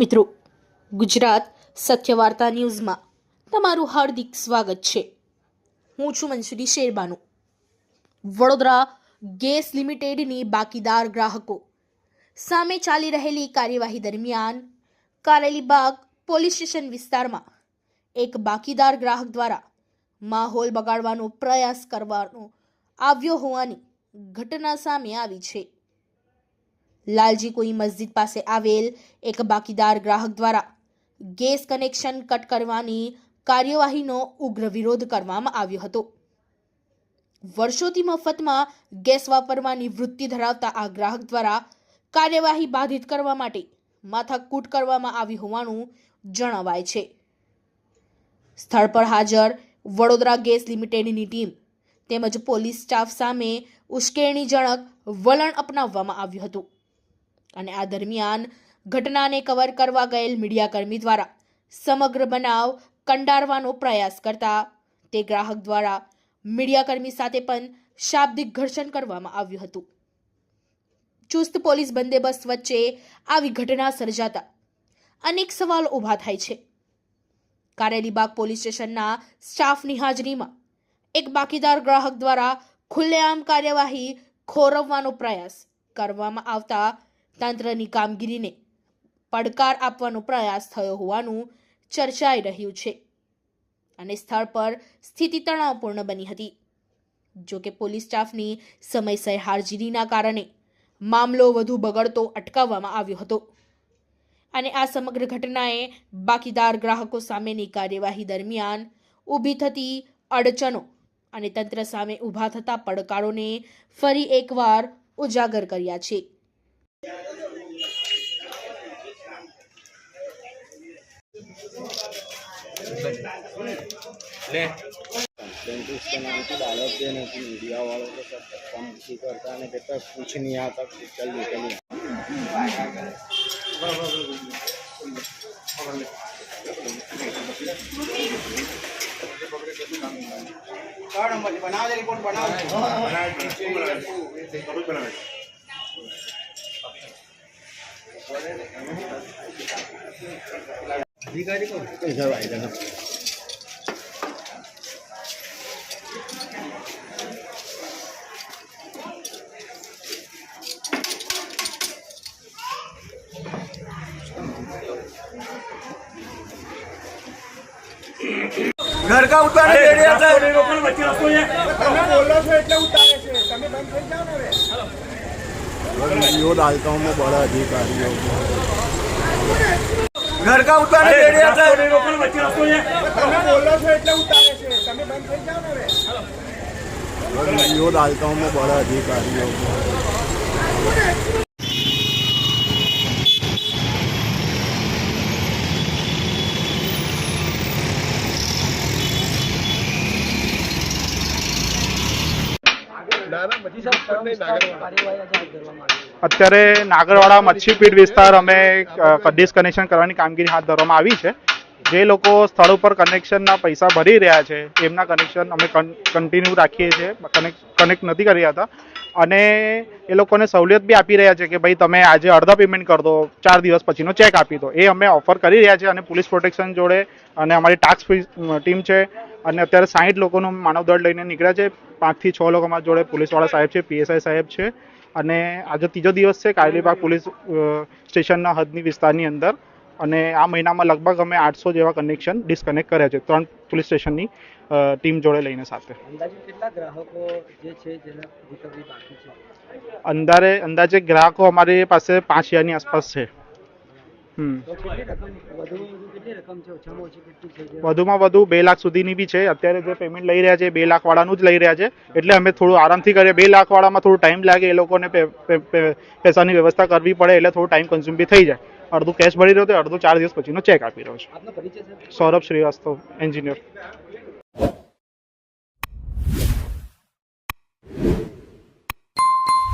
મિત્રો, ગુજરાત સત્યવાર્તા ન્યૂઝમાં તમારું હાર્દિક સ્વાગત છે। હું છું મંસૂરી શેરબાનુ। વડોદરા ગેસ લિમિટેડની બાકીદાર ગ્રાહકો સામે ચાલી રહેલી કાર્યવાહી દરમિયાન કારેલીબાગ પોલીસ સ્ટેશન વિસ્તારમાં એક બાકીદાર ગ્રાહક દ્વારા માહોલ બગાડવાનો પ્રયાસ કરવાનો આવ્યો હોવાની ઘટના સામે આવી છે। લાલજી કોઈ મસ્જિદ પાસે આવેલ એક બાકીદાર ગ્રાહક દ્વારા ગેસ કનેક્શન કટ કરવાની કાર્યવાહીનો ઉગ્ર વિરોધ કરવામાં આવ્યો હતો। વર્ષોથી મફતમાં ગેસ વાપરવાની વૃત્તિ ધરાવતા આ ગ્રાહક દ્વારા કાર્યવાહી બાધિત કરવા માટે માથાકૂટ કરવામાં આવી હોવાનું જણાવાય છે। સ્થળ પર હાજર વડોદરા ગેસ લિમિટેડની ટીમ તેમજ પોલીસ સ્ટાફ સામે ઉશ્કેરણીજનક વલણ અપનાવવામાં આવ્યું હતું અને આ દરમિયાન ઘટનાને કવર કરવા ગયેલ મીડિયાકર્મી દ્વારા સમગ્ર બનાવ કંડારવાનો પ્રયાસ કરતા તે ગ્રાહક દ્વારા મીડિયાકર્મી સાથે પણ શાબ્દિક ઘર્ષણ કરવામાં આવ્યું હતું। ચુસ્ત પોલીસ બંદોબસ્ત વચ્ચે આવી ઘટના સર્જાતા અનેક સવાલો ઊભા થાય છે। કારેલીબાગ પોલીસ સ્ટેશનના સ્ટાફની હાજરીમાં એક બાકીદાર ગ્રાહક દ્વારા ખુલ્લેઆમ કાર્યવાહી ખોરવવાનો પ્રયાસ કરવામાં આવતા તંત્રની કામગીરીને પડકાર આપવાનો પ્રયાસ થયો હોવાનું ચર્ચાઈ રહ્યું છે અને સ્થળ પર સ્થિતિ તણાવપૂર્ણ બની હતી। જો કે પોલીસ સ્ટાફની સમયસર હાજરીના કારણે મામલો વધુ બગડતો અટકાવવામાં આવ્યો હતો અને આ સમગ્ર ઘટનાએ બાકીદાર ગ્રાહકો સામેની કાર્યવાહી દરમિયાન ઊભી થતી અડચણો અને તંત્ર સામે ઊભા થતા પડકારોને ફરી એકવાર ઉજાગર કર્યા છે। उसके नाम की डालत दे नहीं मीडिया वालों को सब कम की करता है कहता कुछ नहीं आता चल निकल बना रिपोर्ट बना अधिकारी को इधर आएगा घर का उतारे दे रहा था बच्चे रखो ये તમે બોલો છો એટલે ઉતારે છે તમે બંધ થઈ જાઓ ને હવે वीडियो डालता हूँ मैं बड़ा अधिकारियों को घर का उतारे दे रहा था बच्चे रखो ये તમે બોલો છો એટલે ઉતારે છે તમે બંધ થઈ જાઓ ને હવે वीडियो डालता हूँ मैं बड़ा अधिकारियों को અત્યારે નાગરવાડા મચ્છીપીટ વિસ્તાર અમે ડિસ્કનેક્શન કરવાની કામગીરી હાથ ધરવામાં આવી છે। જે લોકો સ્થળ ઉપર કનેક્શનના પૈસા ભરી રહ્યા છે એમના કનેક્શન અમે કન્ટિન્યુ રાખીએ છીએ, કનેક્ટ નથી કરી રહ્યા અને એ લોકોને સહુલિયત બી આપી રહ્યા છે કે ભાઈ તમે આજે અડધા પેમેન્ટ કરી દો, 4 દિવસ પછીનો ચેક આપી દો। એ અમે ઓફર કરી રહ્યા છીએ અને પોલીસ પ્રોટેક્શન જોડે અને અમારી ટાસ્ક ટીમ છે અને અત્યારે 60 લોકોનું માનવદળ લઈને નીકળ્યા છે। 5 થી 6 લોકો અમારા જોડે પોલીસવાળા સાહેબ છે, પીએસઆઈ સાહેબ છે અને આજે ત્રીજો દિવસ છે કારેલીબાગ પોલીસ સ્ટેશનના હદની વિસ્તારની અંદર અને આ મહિનામાં લગભગ અમે 800 જેવા કનેક્શન ડિસ્કનેક્ટ કર્યા છે 3 પોલીસ સ્ટેશનની ટીમ જોડે લઈને સાથે। અંદાજે ગ્રાહકો અમારી પાસે 5000ની આસપાસ છે। વધુમાં વધુ 2 લાખ સુધીની બી છે। અત્યારે જે પેમેન્ટ લઈ રહ્યા છે 2 લાખ વાળાનું જ લઈ રહ્યા છે એટલે અમે થોડું આરામથી કરીએ। 2 લાખ વાળામાં થોડું ટાઈમ લાગે, એ લોકોને પૈસાની વ્યવસ્થા કરવી પડે એટલે થોડું ટાઈમ કન્ઝ્યુમ બી થઈ જાય। અડધું કેશ ભરી રહ્યો તો અડધું 4 દિવસ પછીનો ચેક આપી રહ્યો છે। સૌરભ શ્રીવાસ્તવ, એન્જિનિયર।